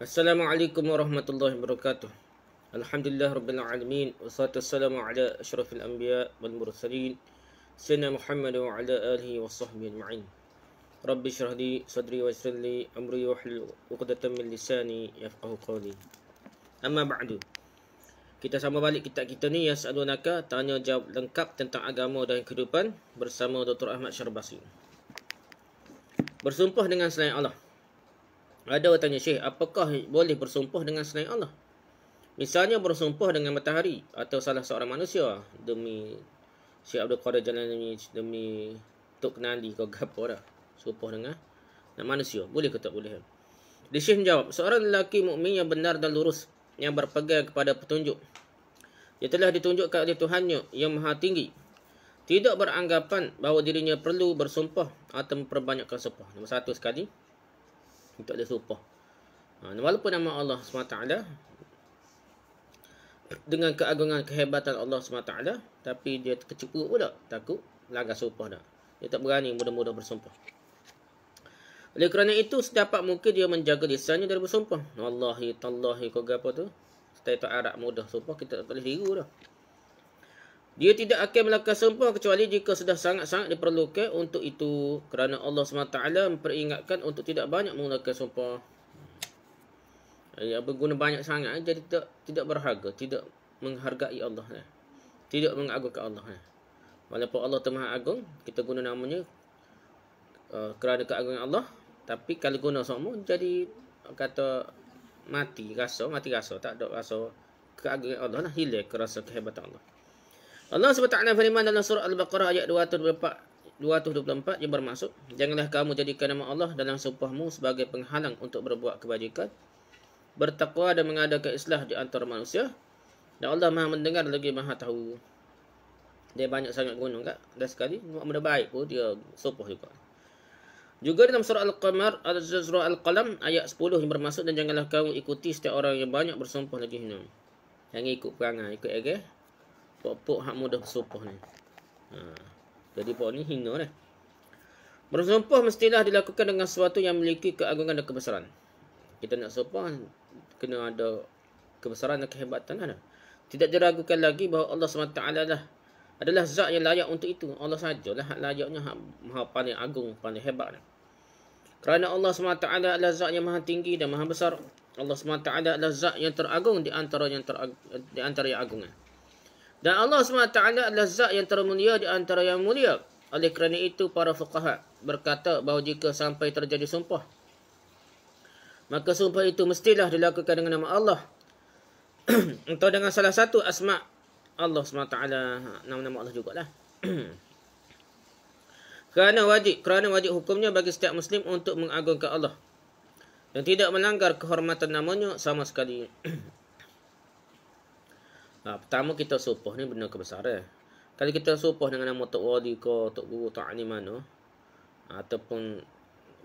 Assalamualaikum warahmatullahi wabarakatuh. Alhamdulillah rabbil alamin wassalatu wassalamu ala asyrafil anbiya wal mursalin sayyidina Muhammad wa ala alihi washabbihi ajma'in. Rabbi shrah li sadri wa yassir li amri wahlul 'uqdatam min lisani yafqahu qawli. Amma ba'du. Kita sama balik kitab kita ni Yas'alunaka, tanya jawab lengkap tentang agama dan kehidupan bersama Dr. Ahmad Syarbasi. Bersumpah dengan selain Allah. Ada orang tanya, Syekh, apakah boleh bersumpah dengan selain Allah? Misalnya bersumpah dengan matahari atau salah seorang manusia demi Syekh Abdul Qadir Jalani, demi Tok Kenali kau gapo dah. Sumpah dengan manusia. Boleh ke tak boleh? Dia Syekh menjawab, seorang lelaki mukmin yang benar dan lurus, yang berpegang kepada petunjuk, dia telah ditunjukkan oleh Tuhannya yang Maha Tinggi, tidak beranggapan bahawa dirinya perlu bersumpah atau memperbanyakkan sumpah. Nombor satu sekali, tak boleh sumpah. Walaupun nama Allah SWT, dengan keagungan kehebatan Allah SWT, tapi dia kecepu pula, takut langgar sumpah dah. Dia tak berani mudah-mudah bersumpah. Oleh kerana itu, sedapat mungkin dia menjaga lisannya dari bersumpah. Wallahi, tallahi, kau apa tu? Setelah tak Arab mudah sumpah, kita tak boleh tiru dah. Dia tidak akan melakukan sumpah kecuali jika sudah sangat-sangat diperlukan untuk itu. Kerana Allah SWT memperingatkan untuk tidak banyak menggunakan sumpah. Berguna banyak sangat, jadi tidak berharga, tidak menghargai Allah. Tidak mengagungkan Allah. Walaupun Allah itu Maha Agung, kita guna namanya kerana keagungan Allah. Tapi kalau guna semua, jadi kata mati rasa. Tak ada rasa keagungan Allah lah. Hilang rasa kehebatan Allah. Allah SWT firman dalam surah Al-Baqarah ayat 224 yang bermaksud, janganlah kamu jadikan nama Allah dalam sumpahmu sebagai penghalang untuk berbuat kebajikan, bertakwa dan mengadakan islah di antara manusia, dan Allah Maha mendengar lagi Maha tahu. Dia banyak sangat guna kan? Dan sekali buat benda baik pun dia sumpah juga. Juga dalam surah Al-Qamar, surah Al-Qalam ayat 10 yang bermaksud, dan janganlah kamu ikuti setiap orang yang banyak bersumpah lagi hina. Jangan ikut perangai, ikut agak pok-pok hak mudah bersumpah ni. Jadi pok ni hina dah. Bersumpah mestilah dilakukan dengan sesuatu yang memiliki keagungan dan kebesaran. Kita nak sumpah kena ada kebesaran dan kehebatan lah. Tidak diragukan lagi bahawa Allah SWT adalah zat yang layak untuk itu. Allah sajalah hak layaknya, hak maha paling agung, paling hebat. Kerana Allah SWT adalah zat yang maha tinggi dan maha besar. Allah SWT adalah zat yang teragung di antara yang agung. Dan Allah SWT adalah zat yang termulia di antara yang mulia. Oleh kerana itu, para fuqaha berkata bahawa jika sampai terjadi sumpah, maka sumpah itu mestilah dilakukan dengan nama Allah atau dengan salah satu asma' Allah SWT, nama-nama Allah jugalah. Kerana wajib hukumnya bagi setiap Muslim untuk mengagungkan Allah dan tidak melanggar kehormatan namanya sama sekali. Pertama, kita sumpah ni benda kebesaran. Kalau kita sumpah dengan nama Tok Wali ke Tok Guru, Tok Ali mana, ataupun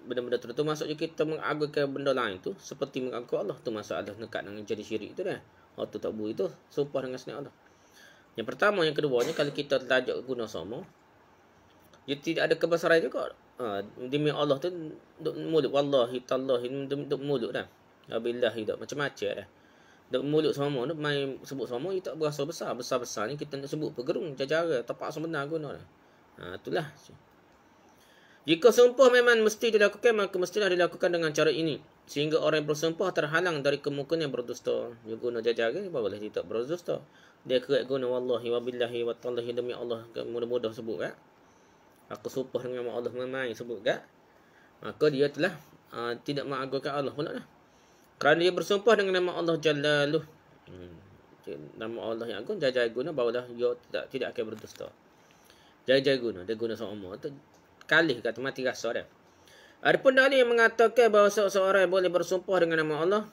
benda-benda tertentu, maksudnya kita mengagungkan benda lain tu seperti mengagungkan Allah. Tu masalah dekat dengan jadi syirik tu dah. Waktu Tok Guru itu sumpah dengan selain Allah. Yang pertama, yang keduanya, kalau kita terlajak guna sama, dia tidak ada kebesaran juga. Demi Allah tu duk mulut, wallahi tallahi duk mulut dah. Billahi dak macam-macam dah. Duk mulut sama, main sebut sama, dia tak berasa besar. Besar-besar ni kita nak sebut pegerung, jajara, tapak sebenar guna dah. Itulah. Jika sumpah memang mesti dilakukan, maka mestilah dilakukan dengan cara ini, sehingga orang yang bersumpah terhalang dari kemungkinan berdusta. Dia guna jajara, boleh dia tak berdusta. Dia kerap guna wallahi wa billahi wa tallahi, demi Allah, mudah-mudah sebut kan. Aku sumpah dengan nama Allah, memang sebut kan. Maka dia telah tidak mengagungkan Allah pula lah. Kerana dia bersumpah dengan nama Allah Jalaluh, nama Allah yang agung, jajai guna, barulah dia tidak akan berdusta. Jajai guna, dia guna seumur tu kalih kata mati rasa dah. Adapun dalil yang mengatakan bahawa seorang boleh bersumpah dengan nama Allah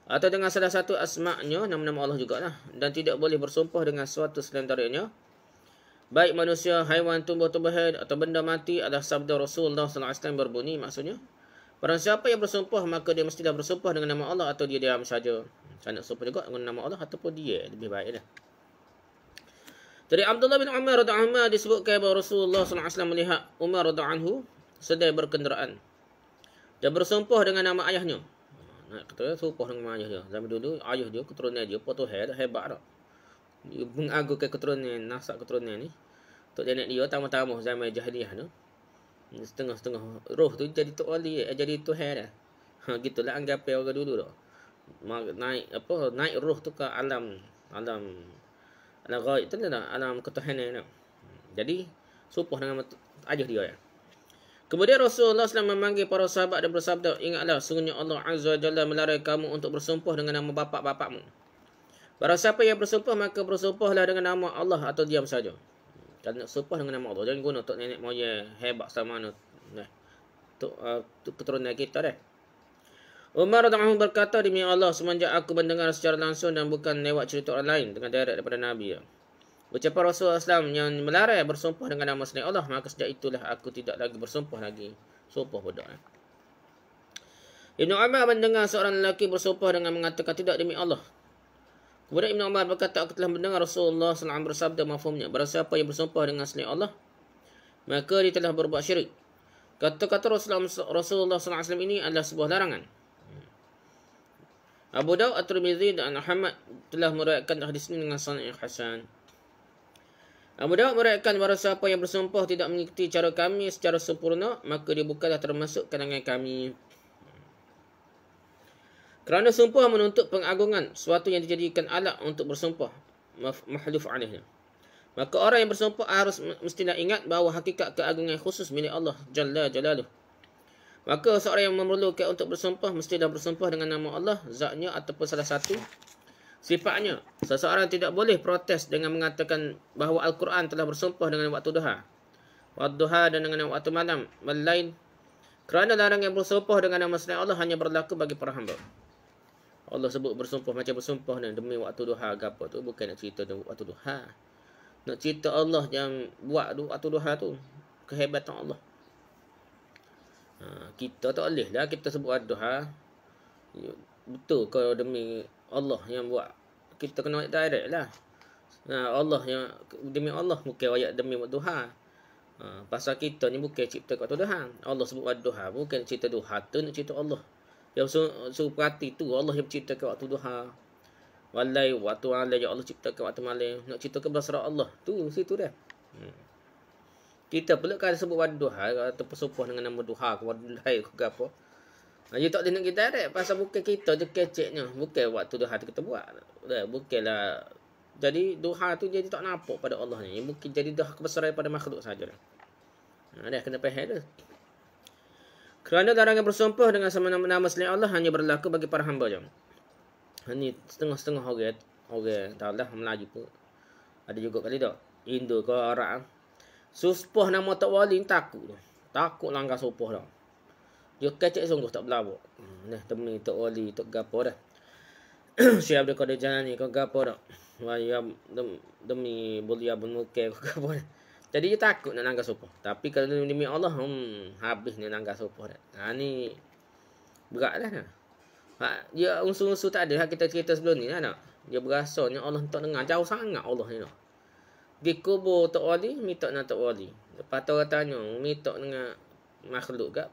atau dengan salah satu asma'nya, nama-nama Allah jugalah, dan tidak boleh bersumpah dengan sesuatu selain darinya, baik manusia, haiwan, tumbuh-tumbuhan atau benda mati, adalah sabda Rasulullah SAW berbunyi, maksudnya, barang siapa yang bersumpah, maka dia mestilah bersumpah dengan nama Allah atau dia diam saja. Saya nak sumpah juga dengan nama Allah ataupun dia, lebih baik dah. Dari Abdullah bin Umar radhiyallahu anhu disebutkan bahawa Rasulullah SAW melihat Umar radhiyallahu anhu sedang berkenderaan dan bersumpah dengan nama ayahnya. Nak kata supoh dengan ayah dia. Zaman dulu ayah dia keturunan dia apa Tuhan dah hebat dah. Dia mengagungkan keturunan nasab keturunan ni. Tok nenek dia tamu-tamu zaman jahiliah tu. Setengah-setengah roh tu jadi tok wali, jadi Tuhan dah. Gitulah anggapan orang dulu dah. Naik roh tu ke alam ghaib tu dah, alam ketuhanan tu. Jadi supoh dengan ayah dia ya. Kemudian Rasulullah SAW memanggil para sahabat dan bersabda, ingatlah sungguhnya Allah Azza wa Jalla melarang kamu untuk bersumpah dengan nama bapa-bapakmu. Barang siapa yang bersumpah, maka bersumpahlah dengan nama Allah atau diam saja. Kalau nak sumpah dengan nama Allah, jangan guna tok nenek moyang hebat sama mana. Tok keturunan kita dah. Umar radhiyallahu anhu berkata, demi Allah, semenjak aku mendengar secara langsung dan bukan lewat cerita orang lain dengan direct daripada Nabi ya. Ucapan Rasulullah SAW yang melarang bersumpah dengan nama selain Allah, maka sejak itulah aku tidak lagi bersumpah lagi. Sumpah bodoh. Ibnu Umar mendengar seorang lelaki bersumpah dengan mengatakan tidak demi Allah. Kemudian Ibnu Umar berkata, aku telah mendengar Rasulullah SAW bersabda mafhumnya, barang siapa yang bersumpah dengan selain Allah, maka dia telah berbuat syirik. Kata-kata Rasulullah SAW ini adalah sebuah larangan. Abu Daud, At-Tirmidzi dan Ahmad telah meriwayatkan hadis ini dengan sanad yang hasan. Abu Daud meriwayatkan bahawa siapa yang bersumpah tidak mengikuti cara kami secara sempurna, maka dia bukanlah termasuk kalangan kami. Kerana sumpah menuntut pengagungan, suatu yang dijadikan alat untuk bersumpah, mahluf alaihnya. Maka orang yang bersumpah harus mestilah ingat bahawa hakikat keagungan khusus milik Allah Jalla Jalaluh. Maka seorang yang memerlukan untuk bersumpah mestilah bersumpah dengan nama Allah, zatnya ataupun salah satu sifatnya. Seseorang tidak boleh protes dengan mengatakan bahawa Al-Quran telah bersumpah dengan waktu duha, dan dengan waktu malam, melain kerana larang yang bersumpah dengan nama selain Allah hanya berlaku bagi para hamba. Allah sebut bersumpah macam bersumpah ni demi waktu duha ke apa tu, bukan nak cerita demi waktu duha. Nak cerita Allah yang buat waktu duha tu, kehebatan Allah. Kita tak boleh lah kita sebut duha. Betul kalau demi Allah yang buat, kita kena direct lah. Allah yang demi Allah, bukan ayat demi duha. Pasal kita ni bukan cipta waktu duha. Allah sebut waktu duha, bukan cerita duha tu, nak cerita Allah. Yang suruh perhati tu Allah yang menciptakan waktu duha. Walai waktu malam yang Allah ciptakan waktu malam. Nak cerita kebesaran Allah tu situ dah. Kita perlu kan sebut waktu duha atau bersumpah dengan nama duha ke waktu lain ke apa. Dia tak boleh nak kita direct pasal bukan kita je keceknya. Bukan waktu duha tu kita buat. Bukanlah. Jadi duha tu jadi tak nampak pada Allah ni. Mungkin jadi duha kebesaran pada makhluk saja. Dah kena faham dah. Kerana larangan bersumpah dengan sama nama selain Allah hanya berlaku bagi para hamba je. Ini setengah-setengah orang tahulah Melayu pun. Ada juga kali tak. Indo ke Arab. Sumpah nama tak wali takut. Takut langgar sumpah dah. Dia kecek sungguh tak berlawak. Demi tak wali, tak gapo dah. Syekh Abdul Qadir Jalani kau gapo dah. Waya demi Mulia bin Mukay kau gapo dah. Jadi dia takut nak langgar sumpah. Tapi kalau demi Allah, habis ni langgar sumpah dah. Ni berat dah. Dia unsur-unsur tak ada. Kita cerita sebelum ni lah nak. Dia berasanya Allah tak dengar. Jauh sangat Allah ni nak. Di kubur tak wali, minta dengan tak wali. Lepas tu orang tanya, minta dengan makhluk ke?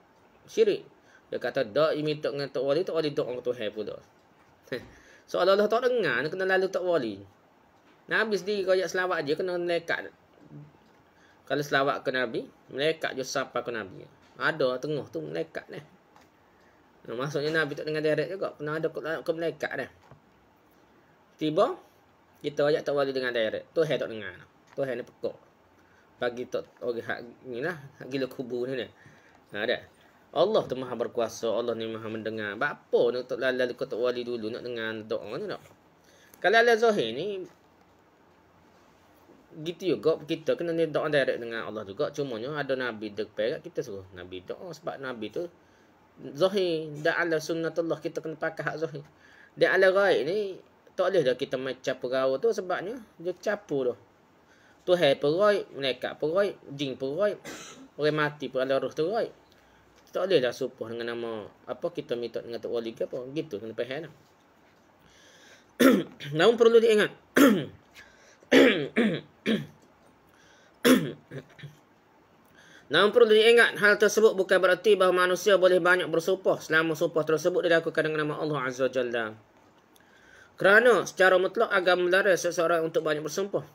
Syirik. Dia kata, tak minta dengan tak wali tak orang Tuhan pula. Seolah-olah tak dengar, kena lalu tak wali. Nabi sendiri kalau selawat dia, kena melekat. Kalau selawat ke Nabi, melekat je sapa ke Nabi. Ada tengah tu melekat dah. Maksudnya Nabi tak dengar direct juga. Pernah ada ke melekat dah. Tiba, kita ajak tak wali dengan direct. Tuhan tak dengar. Tuhan ni pekok. Bagi tak orang hak ni lah. Hak gila kubur ni. Dah. Allah tu maha berkuasa. Allah ni maha mendengar. Apa nak tak lalu ke tak wali dulu nak dengar doa ni tak? Kalau ala zahir ni, gitu juga kita kena doa direct dengan Allah juga. Cumanya ada Nabi dekat kita suruh Nabi doa. Sebab Nabi tu zahir. Dan ala sunnatullah kita kena pakai hak zahir. Dan ala ghaib ni, tak boleh dah kita macam perawa tu sebabnya dia capu tu. Tuhan perai, malaikat perai, jin perai, orang mati pun ala roh terai. Tak boleh dah sumpah dengan nama apa kita minta dengan tak wali ke apa. Gitu kena faham. Namun perlu diingat. Namun perlu diingat, hal tersebut bukan berarti bahawa manusia boleh banyak bersumpah selama sumpah tersebut dilakukan dengan nama Allah Azza wa Jalla. Kerana secara mutlak agama melarang seseorang untuk banyak bersumpah.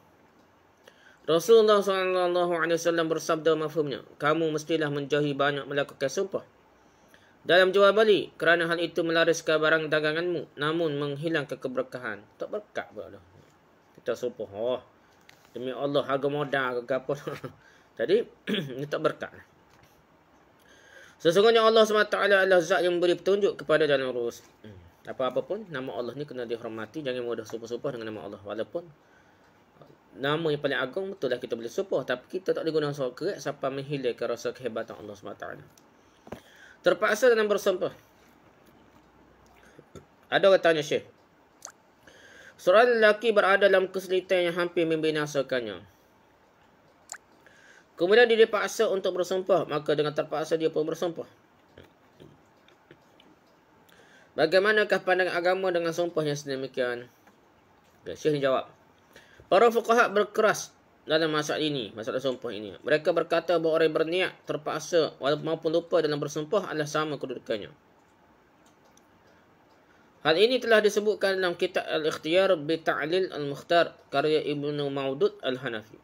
Rasulullah SAW bersabda mafhumnya, kamu mestilah menjauhi banyak melakukan sumpah. Dalam jawab balik, kerana hal itu melariskan barang daganganmu, namun menghilangkan keberkahan. Tak berkat pula. Kita sumpah, oh, demi Allah harga modal ke apa. Jadi, ini tak berkat. Sesungguhnya Allah SWT adalah zat yang memberi petunjuk kepada jalan lurus. Apa-apa pun, nama Allah ni kena dihormati. Jangan mudah sumpah-sumpah dengan nama Allah. Walaupun nama yang paling agung, betul lah kita boleh sumpah. Tapi kita tak boleh guna suara kerak sampai menghilangkan rasa kehebatan Allah SWT. Terpaksa dalam bersumpah. Ada orang tanya Syekh, seorang lelaki berada dalam kesulitan yang hampir membinasakannya. Kemudian dia dipaksa untuk bersumpah, maka dengan terpaksa dia pun bersumpah. Bagaimanakah pandangan agama dengan sumpah yang sedemikian? Syekh jawab, para fuqaha berkeras dalam masalah ini, masalah sumpah ini. Mereka berkata bahawa orang berniat terpaksa maupun lupa dalam bersumpah adalah sama kedudukannya. Hal ini telah disebutkan dalam kitab Al-Ikhtiyar bi Ta'lil Al-Mukhtar karya Ibnu Maudud Al-Hanafi.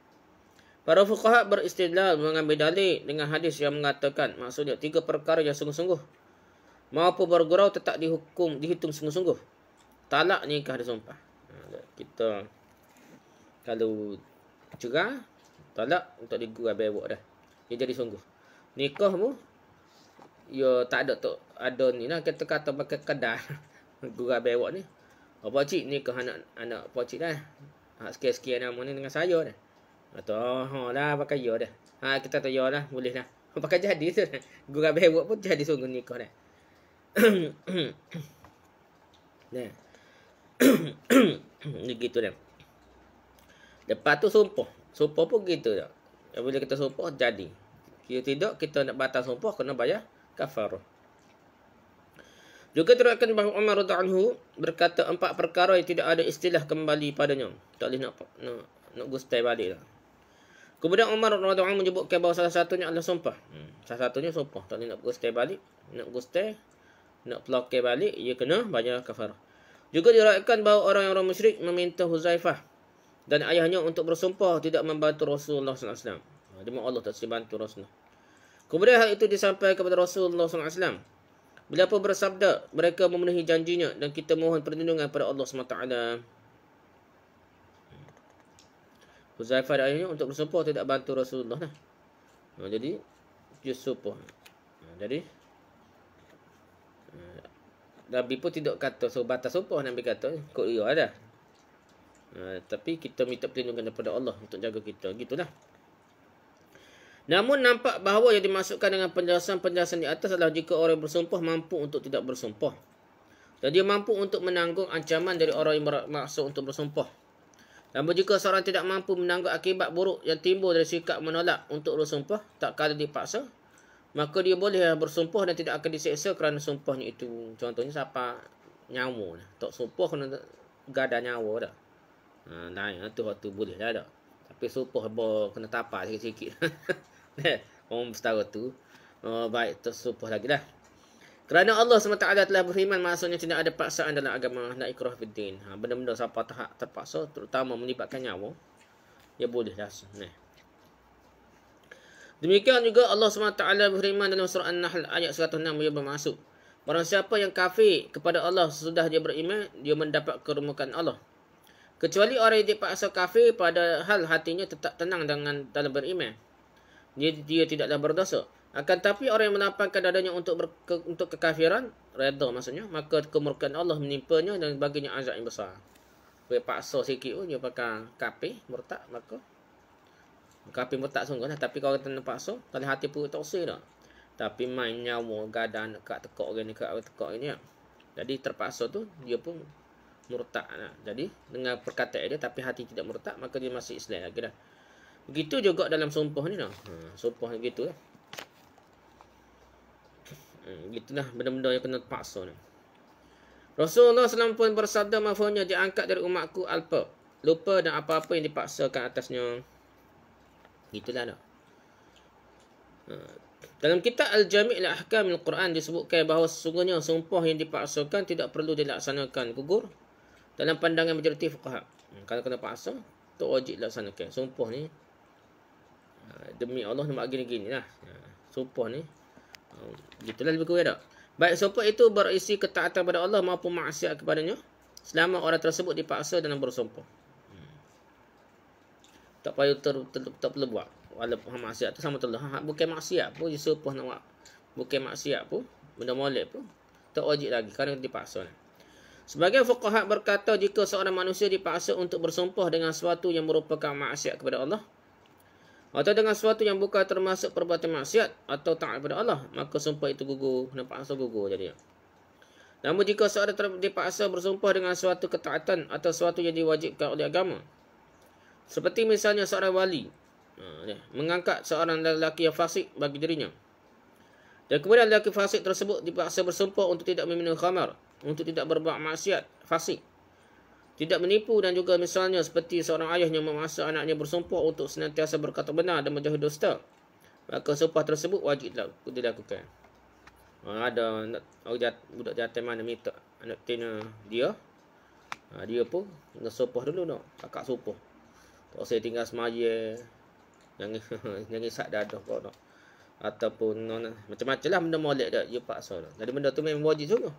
Para fuqaha beristidlal mengambil dalil dengan hadis yang mengatakan, maksudnya 3 perkara yang sungguh-sungguh maupun bergurau tetap dihitung sungguh-sungguh. Talak, nikah, dan sumpah. Kita kalau cerah, talak untuk digurau bewok dah. Dia jadi sungguh. Nikah pun ya tak ada ni lah, kita kata pakai kedah. Gurau bewok ni. Oh, pak cik nikah anak pak cik dah. Sekian-sekian nama ni dengan saya dah. Atau lah pakai ya dah. Kita tahu ya lah, boleh lah. Pakai jadi tu. Gurau bewok pun jadi sungguh nikah dah. Nah. Gitu dah. Lepas tu sumpah. Sumpah pun gitu dah. Bila kita sumpah jadi. Kalau tidak kita nak batal sumpah kena bayar kafarah. Juga diriwayatkan bahawa Umar radhiyallahu anhu berkata 4 perkara yang tidak ada istilah kembali padanya. Tak boleh nak gustai balik lah. Kemudian Umar radhiyallahu anhu menyebutkan bahawa salah satunya adalah sumpah. Salah satunya sumpah. Tak boleh nak gustai balik. Nak gustai, nak pelakir balik, ia kena bayar kafarah. Juga diriwayatkan bahawa orang musyrik meminta Huzaifah dan ayahnya untuk bersumpah tidak membantu Rasulullah SAW. Demi Allah tak bantu Rasulullah. Kemudian hal itu disampaikan kepada Rasulullah SAW. Beliau pun bersabda, mereka memenuhi janjinya dan kita mohon perlindungan pada Allah SWT. Huzaifah dan ayahnya untuk bersumpah tidak bantu Rasulullah. Jadi, dia sumpah. Jadi, Nabi pun tidak kata batas sumpah. Nabi kata kok ia ada. Tapi kita minta perlindungan daripada Allah untuk jaga kita. Gitulah. Namun nampak bahawa yang dimasukkan dengan penjelasan-penjelasan di atas adalah jika orang bersumpah mampu untuk tidak bersumpah. Dan dia mampu untuk menanggung ancaman dari orang yang bermaksud untuk bersumpah. Namun jika seorang tidak mampu menanggung akibat buruk yang timbul dari sikap menolak untuk bersumpah, tak kala dipaksa, maka dia boleh bersumpah dan tidak akan diseksa kerana sumpahnya itu. Contohnya siapa nyawa. Tak sumpah kena gada nyawa dah. Lain tu waktu boleh lah dah. Tapi sumpah kena tapak sikit-sikit. Orang setara tu. Baik tersumpah lagi dah. Kerana Allah SWT telah berfirman, maksudnya tidak ada paksaan dalam agama. La ikrah fid din. Benda-benda siapa terpaksa, terutama melibatkan nyawa, ya boleh dah. Demikian juga Allah SWT berfirman dalam surah An-Nahl ayat 106 yang bermaksud, barang siapa yang kafir kepada Allah sesudah dia beriman, dia mendapat kerumukan Allah. Kecuali orang yang dipaksa kafir padahal hatinya tetap tenang dalam beriman, dia tidaklah berdosa. Akan tapi orang yang menampakkan dadanya untuk kekafiran, redha maksudnya, maka kemurkaan Allah menimpanya dan baginya azab yang besar. Dia paksa sikit pun dia pakai kafir, murtad, maka kafir murtad sungguh lah. Tapi kalau kena paksa, kalau hati pun tak usir dah. Tapi main nyawa, gadan, dekat tekak orang ni, dekat tekak ni. Jadi terpaksa tu, dia pun murtad lah. Jadi dengan perkataan dia, tapi hati tidak murtad, maka dia masih Islam lagi dah. Begitu juga dalam sumpah ni dah. Sumpah gitu lah. Gitulah benda-benda yang kena terpaksa ni. Rasulullah SAW pun bersabda, mafhumnya diangkat dari umatku alpa, lupa dan apa-apa yang dipaksakan atasnya. Itulah dah. Dalam kitab Al-Jami' Al-Ahkam Al-Quran disebutkan bahawa sesungguhnya sumpah yang dipaksakan tidak perlu dilaksanakan gugur dalam pandangan majoriti fuqaha. Kalau kena paksa, tak wajib dilaksanakan. Sumpah ni demi Allah nak gini-gini lah. Sumpah ni gitulah lebih kurang tak. Baik sumpah itu berisi ketaatan pada Allah maupun maksiat kepadanya selama orang tersebut dipaksa dalam bersumpah. Tak payah tak perlu buat. Walaupun maksiat tu sama Allah. Bukan maksiat pun dia sumpah nak buat. Bukan maksiat pun, benda molek pun tak wajib lagi kerana dipaksa. Sebagian fuqaha berkata jika seorang manusia dipaksa untuk bersumpah dengan sesuatu yang merupakan maksiat kepada Allah atau dengan sesuatu yang bukan termasuk perbuatan maksiat atau taat kepada Allah, maka sumpah itu gugur, kena paksa gugur jadi. Namun jika seorang dipaksa bersumpah dengan suatu ketaatan atau sesuatu yang diwajibkan oleh agama, seperti misalnya seorang wali mengangkat seorang lelaki yang fasik bagi dirinya, dan kemudian lelaki fasik tersebut dipaksa bersumpah untuk tidak meminum khamar, untuk tidak berbuat maksiat fasik, tidak menipu, dan juga misalnya seperti seorang ayah yang memaksa anaknya bersumpah untuk senantiasa berkata benar dan menjauhi dusta, maka sumpah tersebut wajib dilakukan. Ada budak jantan mana minta anak tina dia, dia pun kena sumpah dulu nak, kakak sumpah. Tak usah tinggal semaya, jangan isak dadah kau nak. Ataupun macam-macam lah benda molek dah dia paksa dah. Jadi benda tu memang wajib juga.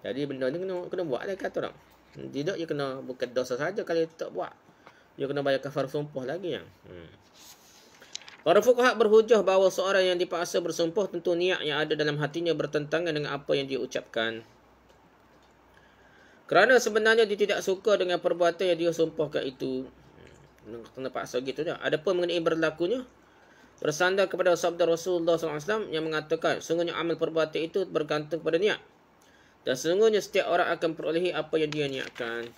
Jadi benda ni kena buat lah kata tak. Tidak dia kena bukan dosa saja kalau tak buat. Dia kena bayar kafar sumpah lagi yang. Para fuqaha berhujah bahawa seorang yang dipaksa bersumpah tentu niat yang ada dalam hatinya bertentangan dengan apa yang dia ucapkan. Kerana sebenarnya dia tidak suka dengan perbuatan yang dia sumpahkan itu. Kena paksa gitu je. Adapun mengenai berlakunya, bersandar kepada sabda Rasulullah SAW yang mengatakan, sungguhnya amal perbuatan itu bergantung pada niat. Dan sesungguhnya setiap orang akan perolehi apa yang dia niatkan.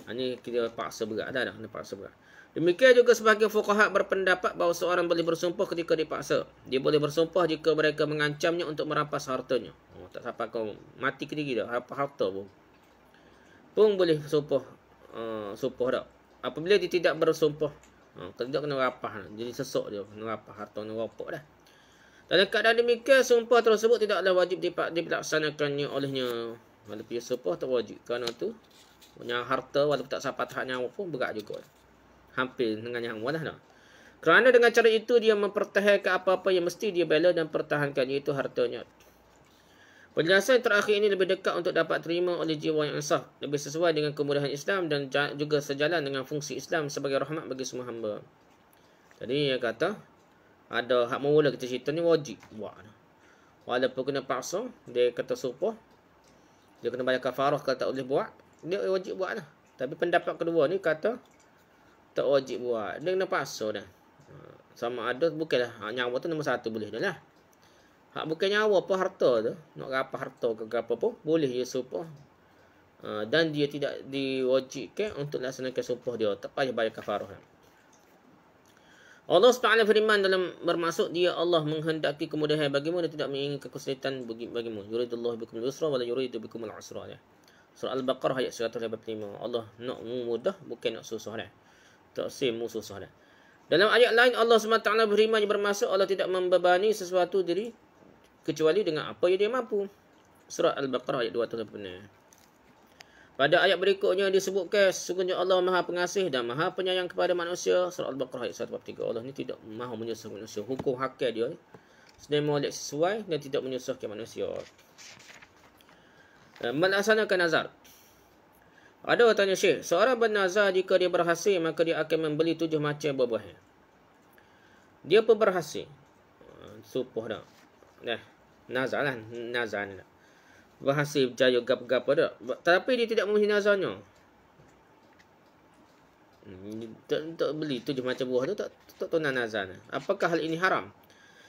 Ini kita paksa berat dah. Kena paksa berat. Demikian juga sebahagian fuqaha berpendapat bahawa seorang boleh bersumpah ketika dipaksa. Dia boleh bersumpah jika mereka mengancamnya untuk merampas hartanya. Tak sampai kau mati ke diri dah. Harta pun boleh sumpah dah. Apabila dia tidak bersumpah, kalau tidak kena rapah. Jadi sesok dia kena rapah harta, kena rapok dah. Dalam keadaan demikian, sumpah tersebut tidaklah wajib dilaksanakannya olehnya. Walaupun dia sumpah tak wajib. Kerana tu, punya harta walaupun tak sampai tahap nyawa pun berat juga. Hampir dengan nyawa lah. Kerana dengan cara itu, dia mempertahankan apa-apa yang mesti dia bela dan pertahankan, iaitu hartanya. Penjelasan terakhir ini lebih dekat untuk dapat terima oleh jiwa yang sah, lebih sesuai dengan kemudahan Islam dan juga sejalan dengan fungsi Islam sebagai rahmat bagi semua hamba. Jadi dia kata, ada hak mula kita cerita ni wajib buat. Walaupun kena paksa, dia kata sumpah, dia kena bayar kafarah kalau tak boleh buat, dia wajib buat lah. Tapi pendapat kedua ni kata, tak wajib buat, dia kena paksa dah. Sama ada, bukanlah nyawa tu nombor satu boleh dah lah. Hak bukan nyawa apa harta tu. Nak apa harta ke apa pun boleh dia sumpah. Dan dia tidak diwajibkan untuk laksanakan sumpah dia. Tak payah bayar kafarah. Allah SWT firman dalam bermaksud dia Allah menghendaki kemudahan bagimu dan tidak menginginkan kesulitan bagimu. Yuridullahu bikumul yusra wa la yuridu bikumul usra. Surah Al-Baqarah ayat 185. Allah nak mudah bukan nak susah dah. Tak semu susah dah. Dalam ayat lain Allah SWT berfirman yang bermaksud Allah tidak membebani sesuatu diri kecuali dengan apa yang dia mampu. Surah Al-Baqarah ayat 286. Pada ayat berikutnya disebutkan sesungguhnya Allah Maha Pengasih dan Maha Penyayang kepada manusia. Surah Al-Baqarah ayat 143. Allah ni tidak mahu menyusahkan manusia. Hukum hakir dia sedang molek sesuai dan tidak menyusahkan manusia. Melaksanakan nazar. Ada orang tanya Syekh, seorang bernazar jika dia berhasil maka dia akan membeli 7 macam buah-buahan. Dia pun berhasil. Sumpah dah. Nazar lah. Nazar ni. Berhasil berjaya gap-gap dah. Tapi dia tidak memenuhi nazarnya. Tak beli 7 macam buah tu tak tunang nazar. Apakah hal ini haram?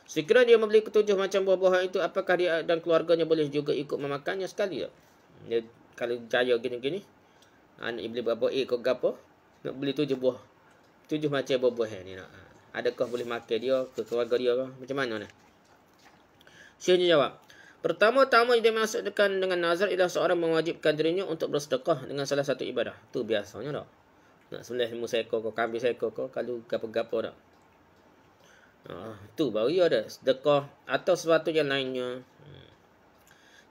Sekiranya dia membeli 7 macam buah-buahan itu, apakah dia dan keluarganya boleh juga ikut memakannya sekali tak? Dia kalau jaya gini-gini, anak dia beli berapa ikut gapo, nak beli 7 buah. 7 macam buah-buahan ni nak. Adakah boleh makan dia ke keluarga dia ke? Macam mana ni? Syekhnya jawab. Pertama-tama yang dimaksudkan dengan nazar ialah seorang mewajibkan dirinya untuk bersedekah dengan salah satu ibadah. Tu biasanya dah. Nak sembelih 5 ekor ke kambing seekor ke kalau gapo-gapo dah. Tu baru ia ada sedekah atau sesuatu yang lainnya.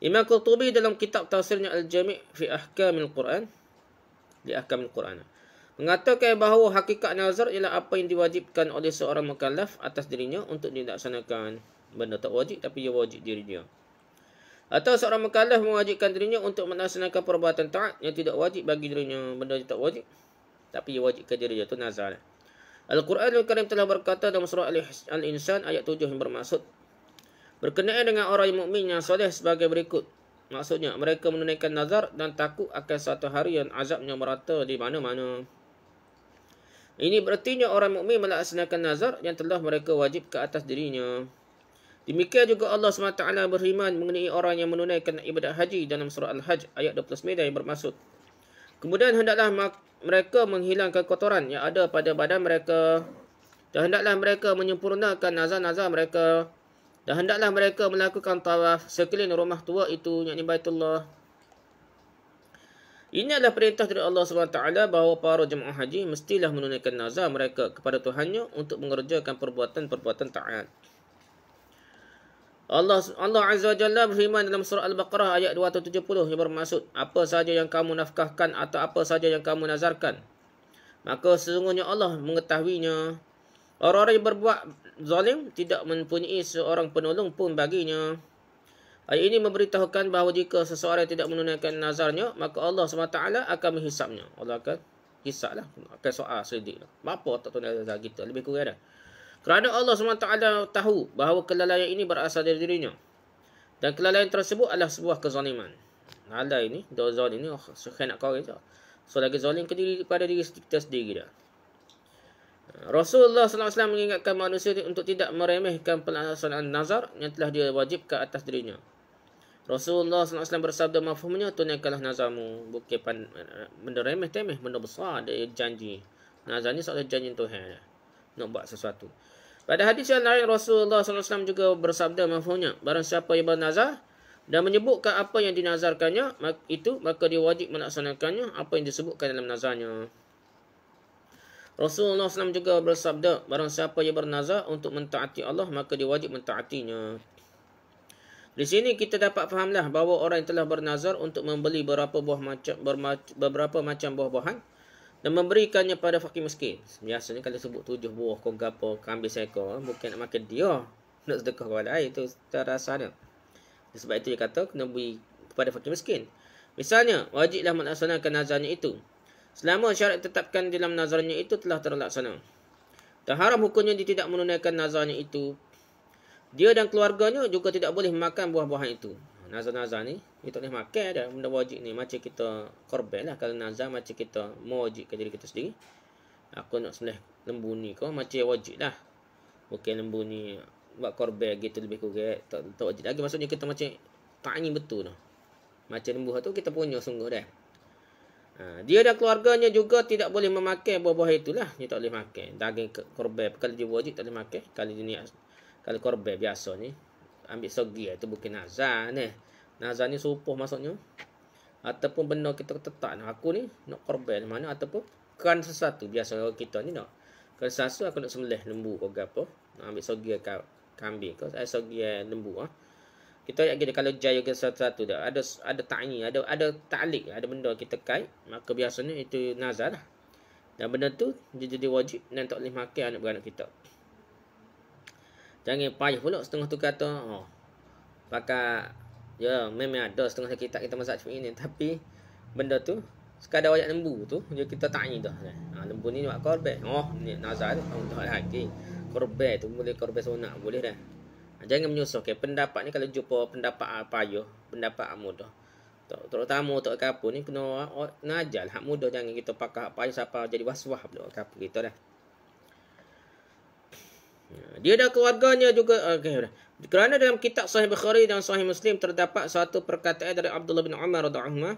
Imam Qurtubi dalam kitab tafsirnya Al-Jami' fi Ahkamil Quran, di Ahkamil Quran, mengatakan bahawa hakikat nazar ialah apa yang diwajibkan oleh seorang mukallaf atas dirinya untuk dilaksanakan. Benda tak wajib tapi ia wajib dirinya. Atau seorang mukallaf mewajibkan dirinya untuk melaksanakan perbuatan taat yang tidak wajib bagi dirinya. Benda yang tak wajib tapi ia wajibkan dirinya, itu nazar. Al-Quranul Karim telah berkata dalam surah Al-Insan ayat 7 yang bermaksud berkenaan dengan orang yang mukmin yang soleh sebagai berikut. Maksudnya mereka menunaikan nazar dan takut akan satu hari yang azabnya merata di mana-mana. Ini berartinya orang mukmin melaksanakan nazar yang telah mereka wajib ke atas dirinya. Demikian juga Allah SWT berfirman mengenai orang yang menunaikan ibadat haji dalam surah Al-Hajj ayat 29 yang bermaksud kemudian hendaklah mereka menghilangkan kotoran yang ada pada badan mereka dan hendaklah mereka menyempurnakan nazar-nazar mereka dan hendaklah mereka melakukan tawaf sekeliling rumah tua itu, yakni Baitullah. Ini adalah perintah dari Allah SWT bahawa para jemaah haji mestilah menunaikan nazar mereka kepada Tuhannya untuk mengerjakan perbuatan-perbuatan taat. Allah Azza wa Jalla berfirman dalam surah Al-Baqarah ayat 270 yang bermaksud apa sahaja yang kamu nafkahkan atau apa sahaja yang kamu nazarkan, maka sesungguhnya Allah mengetahuinya. Orang-orang yang berbuat zalim tidak mempunyai seorang penolong pun baginya. Ayat ini memberitahukan bahawa jika seseorang tidak menunaikan nazarnya, maka Allah SWT akan menghisapnya. Allah akan hisap lah, akan soal selidik. Apa tak tunai nazar kita? Lebih kurang dah. Kerana Allah SWT tahu bahawa kelalaian ini berasal dari dirinya. Dan kelalaian tersebut adalah sebuah kezaliman. Lalai ini, zalim ini, nak kau itu. So lagi zalim kepada diri kita sendiri dah. Rasulullah SAW mengingatkan manusia untuk tidak meremehkan pelaksanaan nazar yang telah diwajibkan atas dirinya. Rasulullah SAW bersabda mafhumnya, tunaikanlah nazarmu. Bukan benda remeh-temeh, benda besar, ada janji. Nazar ni soal janji Tuhan. Nak buat sesuatu. Pada hadis yang lain, Rasulullah SAW juga bersabda mafhumnya, barang siapa yang bernazar dan menyebutkan apa yang dinazarkannya, maka dia wajib melaksanakannya apa yang disebutkan dalam nazarnya. Rasulullah SAW juga bersabda, barang siapa yang bernazar untuk mentaati Allah, maka dia wajib mentaatinya. Di sini kita dapat fahamlah bahawa orang yang telah bernazar untuk membeli beberapa macam buah-buahan dan memberikannya pada fakir miskin. Biasanya kalau sebut 7 buah kau gapo, kambing seekor, bukan nak makan dia, nak sedekah kepada lain, itu terasanya. Sebab itu dia kata kena beri kepada fakir miskin. Misalnya, wajiblah melaksanakan nazarnya itu selama syarat tetapkan dalam nazarnya itu telah terlaksana. Dan haram hukumnya dia tidak menunaikan nazarnya itu. Dia dan keluarganya juga tidak boleh makan buah-buahan itu. Nazar-nazar ni, kita boleh makan dah. Benda wajib ni, macam kita korban lah. Kalau nazar macam kita mewajibkan diri kita sendiri. Aku nak sembelih lembu ni kau, macam wajib lah. Bukan lembu ni buat korban gitu lebih kurang. Tak wajib lagi. Maksudnya kita macam ta'ni betul lah. Macam lembu tu kita punya sungguh dah. Dia dan keluarganya juga tidak boleh memakai buah-buah itulah. Dia tak boleh makan daging korban. Kalau dia wajib tak boleh makan. Kalau korban biasa ni ambil sogi itu bukan nazar ni. Nazar ni supuh maksudnya. Ataupun benda kita tetap aku ni nak korban mana ataupun kan sesuatu biasa kita ni nak. Kalau sesuatu aku nak sembelih lembu ke apa, nak ambil sogi kambing ke sogi lembu Kita ayat kita kalau jaya ke satu-satu dah ada ta'ni, ada ta'liq, ada benda kita kait, maka biasanya itu nazar lah. Dan benda tu dia jadi wajib dan tak boleh makan anak beranak kita. Jangan payah pula setengah tu kata pakai ya memang ada setengah kitab kita masak macam ini, tapi benda tu sekadar ayat lembu tu dia kita ta'ni dah. Lembu ni buat korban. Ni nazar tu tak lagi. Korban tu boleh korban sunat boleh dah. Jangan menyusahkan pendapat ni. Kalau jumpa pendapat payah, pendapat mudah, terutama untuk kapur ni kena ajar hak mudah. Jangan kita pakai hak payah siapa jadi waswah pula kapur kita dah. Dia dan keluarganya juga kerana dalam kitab Sahih Bukhari dan Sahih Muslim terdapat satu perkataan dari Abdullah bin Umar radhiyallahu anhu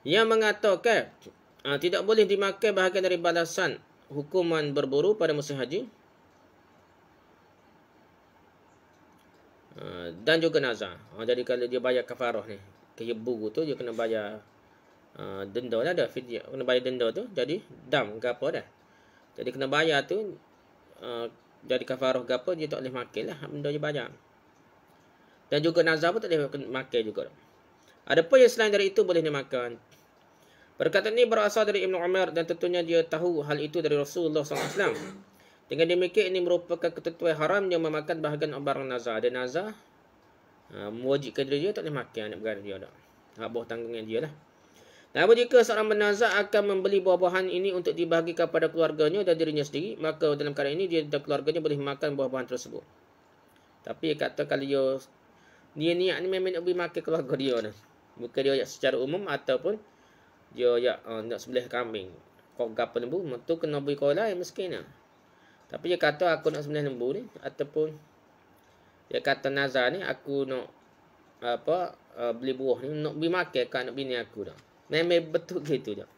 yang mengatakan tidak boleh dimakan bahagian dari balasan hukuman berburu pada musim haji dan juga nazar. Jadi kalau dia bayar kafarah ni, buru tu dia kena bayar denda lah, ada fidyah, kena bayar denda tu jadi dam ke apa dah. Jadi kena bayar tu jadi kafarah ke apa, dia tak boleh makan lah benda je banyak. Dan juga nazar pun tak boleh makan juga. Ada pun yang selain dari itu boleh dimakan. Perkataan ini berasal dari Ibn Umar dan tentunya dia tahu hal itu dari Rasulullah SAW. Dengan demikian ini merupakan ketentuan haram yang memakan bahagian barang nazar. Ada nazar, mewajibkan dia tak boleh makan anak beranak dia dah. Hak bawah tanggungan dia lah. Namun jika seorang bernazar akan membeli buah-buahan ini untuk dibahagikan kepada keluarganya dan dirinya sendiri, maka dalam keadaan ini dia dan keluarganya boleh makan buah-buahan tersebut. Tapi dia kata kalau dia niat ni memang nak beri makan keluarga dia dah. Bukan dia secara umum ataupun dia nak sembelih kambing. Kau gapo lembu, tu kena beri kau lain miskin lah. Tapi dia kata aku nak sembelih lembu ni ataupun dia kata nazar ni aku nak beli buah ni nak beri makan kat anak bini aku dah. Memang betul gitu dah.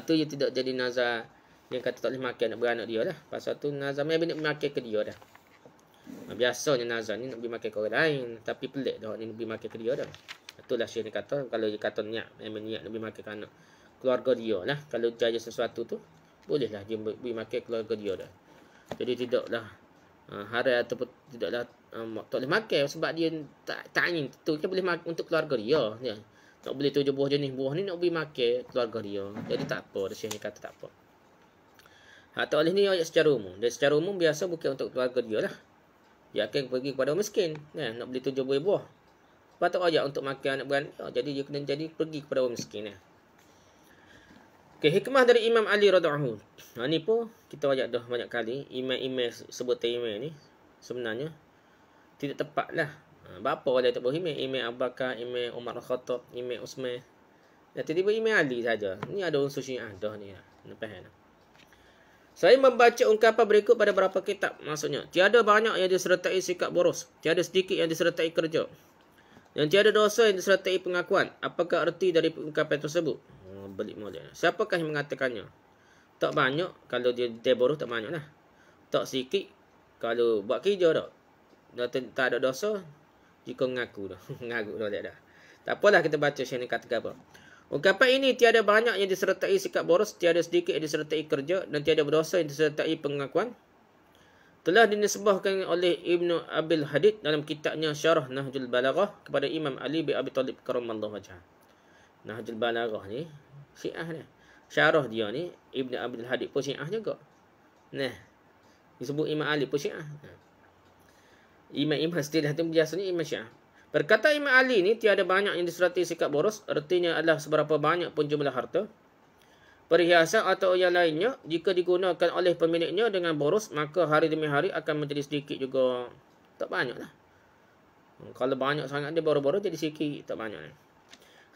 Tu dia tidak jadi nazar yang kata tak boleh makan nak beranak dia lah. Pasal tu nazar memang nak beri makan ke dia dah. Biasanya nazar ni nak beri makan ke orang lain, tapi pelik dah ni nak beri makan ke dia dah. Itulah Syekh ni kata kalau dia kata niat memang niat nak beri makan ke anak keluarga dia lah. Kalau jaya sesuatu tu bolehlah dia beri makan keluarga dia dah. Jadi tidaklah haram ataupun tidaklah tak boleh makan sebab dia tak ingin tu kan boleh makan untuk keluarga dia ya. Tak boleh 7 buah jenis buah ni nak beri makan keluarga dia. Jadi tak apa, Syekh ni kata tak apa. Hak tak boleh ni ayat secara umum. Dan secara umum biasa bukan untuk keluarga dia lah. Dia akan pergi kepada orang miskin ya, nak beli 7 buah. Patut ayat untuk makan anak beranak. Jadi dia kena pergi kepada orang miskin ya. Okay, hikmah dari Imam Ali radhiyallahu anhu. Ni pun kita ayat dah banyak kali. Imam sebutan imam ni sebenarnya tidak tepat lah. Bapa orang tak boleh Imam Abu Bakar, Imam Umar Al-Khattab, Imam Utsman. Dan tiba-tiba Imam Ali saja. Ni ada unsur Syiah dah ni lah. Nampak. Saya membaca ungkapan berikut pada beberapa kitab. Maksudnya, tiada banyak yang disertai sikap boros. Tiada sedikit yang disertai kerja. Dan tiada dosa yang disertai pengakuan. Apakah arti dari ungkapan tersebut? Balik molek. Siapakah yang mengatakannya? Tak banyak kalau dia boros tak banyak lah. Tak sikit kalau buat kerja tak. Tak ada dosa jika ngaku dah. Ngaku dah. Tak apalah kita baca Syekh ni kata apa. Ungkapan ini tiada banyak yang disertai sikap boros, tiada sedikit yang disertai kerja dan tiada berdosa yang disertai pengakuan. Telah dinisbahkan oleh Ibnu Abil Hadid dalam kitabnya Syarah Nahjul Balaghah kepada Imam Ali bin Abi Talib karamallahu wajhah. Nahjul Balaghah ni Syiah ni. Syarah dia ni Ibnu Abil Hadid pun Syiah juga. Nah, disebut Imam Ali pun Syiah. Imam istilah tu biasanya Imam Syiah. Berkata Imam Ali ni tiada banyak yang disertai sikap boros, artinya adalah seberapa banyak pun jumlah harta, perhiasan atau yang lainnya jika digunakan oleh pemiliknya dengan boros, maka hari demi hari akan menjadi sedikit juga. Tak banyak lah. Kalau banyak sangat dia boros-boros jadi sikit, tak banyak lah.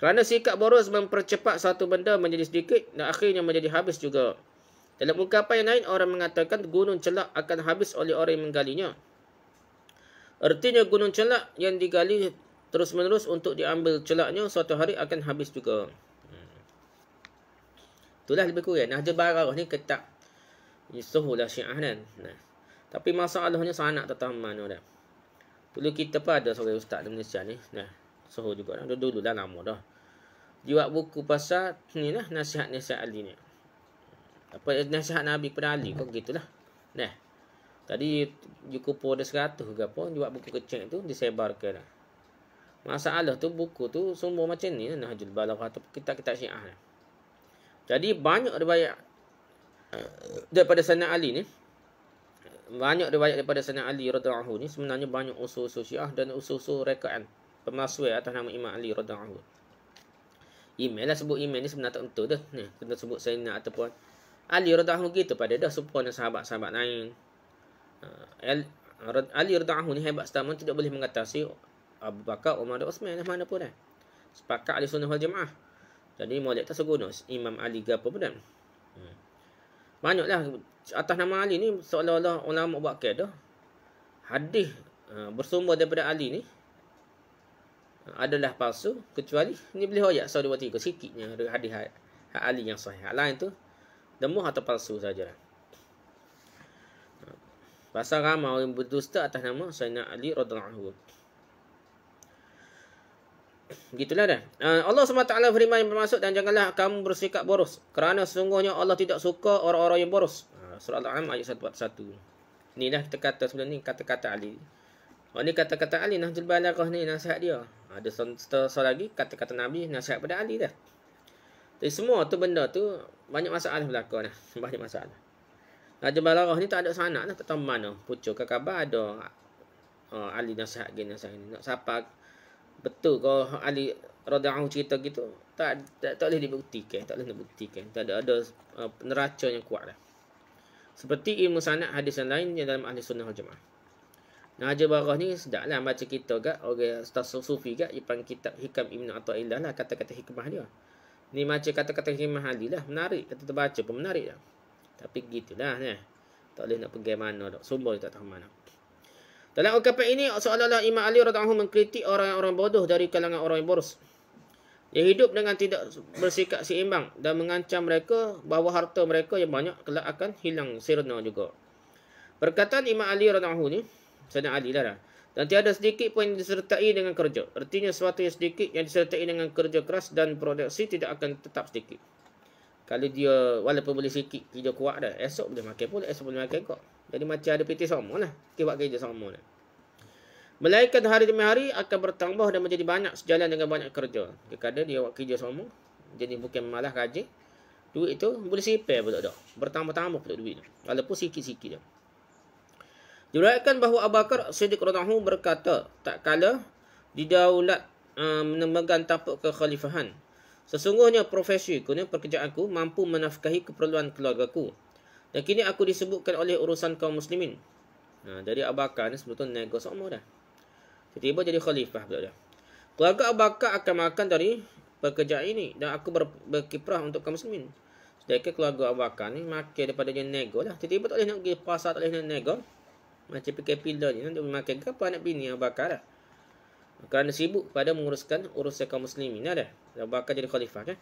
Kerana sikap boros mempercepat satu benda menjadi sedikit dan akhirnya menjadi habis juga. Dalam ungkapan yang lain, orang mengatakan gunung celak akan habis oleh orang yang menggalinya. Artinya gunung celak yang digali terus-menerus untuk diambil celaknya suatu hari akan habis juga. Itulah lebih kurang. Nahjul Balaghah ni ketak suhulah Syiah kan. Nah. Tapi masalahnya sangat tak tahu mana dah. Dulu kita pun ada seorang ustaz di Malaysia ni. Nah, suhu juga dah. Dulu dah lama dah. Dia buat buku pasal ni lah nasihat-nasihat Ali ni. Apa nasihat Nabi kepada Ali kok gitulah. Nah. Tadi dia kumpul ada 100 ke apa, dia buat buku kecil tu disebarkan lah. Masalah tu buku tu semua macam ni lah Nahjul Balaghah atau kitab-kitab Syiah lah. Jadi banyak riwayat daripada Sayyidina Ali ni. Banyak riwayat daripada Sayyidina Ali radhiyallahu anhu ni sebenarnya banyak usul-usul Syiah dan usul-usul rekaan pemalsuan atas nama Imam Ali radhiyallahu anhu. Email lah sebut email ni sebenarnya tak betul dah. Ni kena sebut Sayyidina ataupun Ali radhiyallahu anhu gitu pada dah supaya sahabat-sahabat lain. Ali radhiyallahu ni hebat setaman tidak boleh mengatasi Abu Bakar, Umar dan Uthman mana pun dah. Sepakat ahli sunnah wal jamaah. Jadi molek tak seguna Imam Ali ke apa pun dah. Banyaklah atas nama Ali ni seolah-olah ulama buat kaedah. Hadis bersumber daripada Ali ni adalah palsu kecuali ni boleh ayat 1 2 3 sikitnya hadis Ali yang sahih. Lain tu demuh atau palsu sajalah. Pasal ramai orang berdusta atas nama Sayyidina Ali radhiyallahu anhu. Gitulah dah. Allah SWT firman yang bermaksud dan janganlah kamu bersikap boros kerana sesungguhnya Allah tidak suka orang-orang yang boros. Surah Al-An'am ayat 141. Inilah kita kata sebenarnya ni kata-kata Ali. Ni kata-kata Ali, Nahjul Balaghah ni nasihat dia. Ada seterusnya lagi kata-kata Nabi, nasihat pada Ali dah. Jadi semua tu benda tu banyak masalah berlaku dah. Banyak masalah. Nahjul Balaghah ni tak ada sanad dah, tak tahu mana. Pucuk ke khabar ada Ali nasihat gini, nasihat ni. Nak siapa betul kalau Ali radhiyallahu cerita gitu, tak boleh dibuktikan, tak boleh dibuktikan. Tak ada neraca yang kuat dah. Seperti ilmu sanad hadis yang lain yang dalam ahli sunnah wal jamaah. Nahjul Balaghah ni sedaplah baca kita gak orang ustaz sufi gak ipan kitab Hikam Ibn Athaillah lah, kata-kata hikmah dia. Ni macam kata-kata hikmah Ali lah, menarik, kata terbaca pun menarik dah. Tapi gitulah ni. Tak boleh nak pergi mana dak. Sumber tak tahu mana. Dalam ungkapan ini seolah-olah Imam Ali radhiyallahu anhu mengkritik orang-orang bodoh dari kalangan orang yang boros. Dia hidup dengan tidak bersikap seimbang dan mengancam mereka bahawa harta mereka yang banyak kelak akan hilang sirna juga. Perkataan Imam Ali radhiyallahu anhu ni, Sayyidina Ali lah. Dan tiada sedikit pun yang disertai dengan kerja. Artinya sesuatu yang sedikit yang disertai dengan kerja keras dan produksi tidak akan tetap sedikit. Kalau dia walaupun boleh sikit kerja kuat dah, esok boleh makan pula, esok boleh makan kok. Jadi macam ada PT sama lah. Kita buat kerja sama lah. Melainkan hari demi hari akan bertambah dan menjadi banyak sejalan dengan banyak kerja. Kadang dia buat kerja sama, jadi bukan malah gaji. Duit tu boleh sipir pula dah. Bertambah-tambah pula duit tu. Walaupun sikit-sikit dah. Diriwayatkan bahawa Abu Bakar Siddiq radhiyallahu anhu berkata, tak kala didaulat memegang tampuk kekhalifahan. Sesungguhnya profesiku ni, pekerjaanku mampu menafkahi keperluan keluargaku. Dan kini aku disebutkan oleh urusan kaum muslimin. Jadi Abu Bakar ni sebetulnya nego sama dah. Tiba-tiba jadi khalifah pula dah. Keluarga Abu Bakar akan makan dari pekerjaan ini dan aku berkiprah untuk kaum muslimin. Sedangkan keluarga Abu Bakar ni makan daripada dia nego lah. Tiba-tiba tak boleh nak pergi pasar, tak boleh nak nego. Macam PKP ni nak makan ke apa anak bini Abu Bakar lah. Kerana sibuk pada menguruskan urusan kaum muslimin dah. Abu Bakar jadi khalifah kan.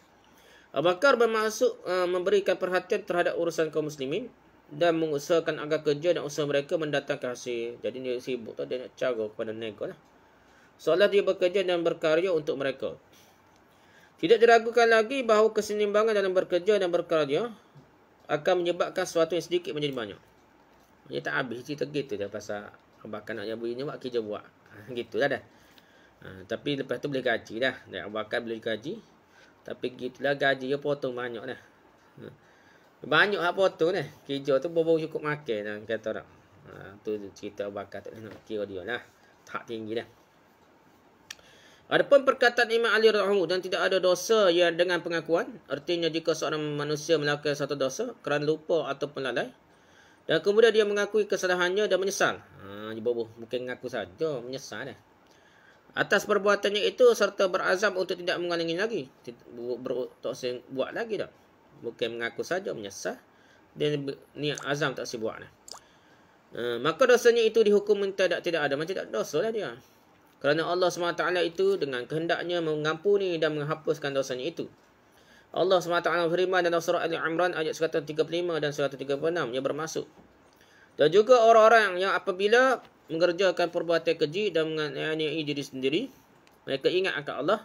Abu Bakar bermaksud memberikan perhatian terhadap urusan kaum muslimin dan mengusahakan agar kerja dan usaha mereka mendatangkan hasil. Jadi dia sibuk tu, dia nak cara kepada nego lah. Seolah dia bekerja dan berkarya untuk mereka. Tidak diragukan lagi bahawa keseimbangan dalam bekerja dan berkarya akan menyebabkan sesuatu yang sedikit menjadi banyak. Dia tak habis cerita gitu dah pasal Abu Bakar nak berinya buat kerja buat. Gitulah dah. Tapi lepas tu boleh gaji dah. Dan Abu Bakar boleh gaji. Tapi gitulah gaji dia potong banyak dah. Banyak hak potong dah. Kerja tu baru cukup makan dah kata orang. Tu cerita Abu Bakar tak nak kira dia lah. Tak tinggi dah. Adapun perkataan Imam Ali radhiyallahu anhu dan tidak ada dosa yang dengan pengakuan. Artinya jika seorang manusia melakukan satu dosa kerana lupa ataupun lalai. Dan kemudian dia mengakui kesalahannya dan menyesal. Dia bukan mengaku saja, menyesal dah. Atas perbuatannya itu serta berazam untuk tidak mengulangi lagi. Tak usah buat lagi dah. Bukan mengaku saja, menyesal. Dan niat azam tak usah buat dah. Maka dosanya itu dihukum tidak ada. Macam tak ada dosa lah dia. Kerana Allah SWT itu dengan kehendaknya mengampuni dan menghapuskan dosanya itu. Allah SWT berfirman dalam surah Al-Imran ayat 135 dan 136 yang bermaksud. Dan juga orang-orang yang apabila mengerjakan perbuatan keji dan menganiayai diri sendiri, mereka ingat akan Allah,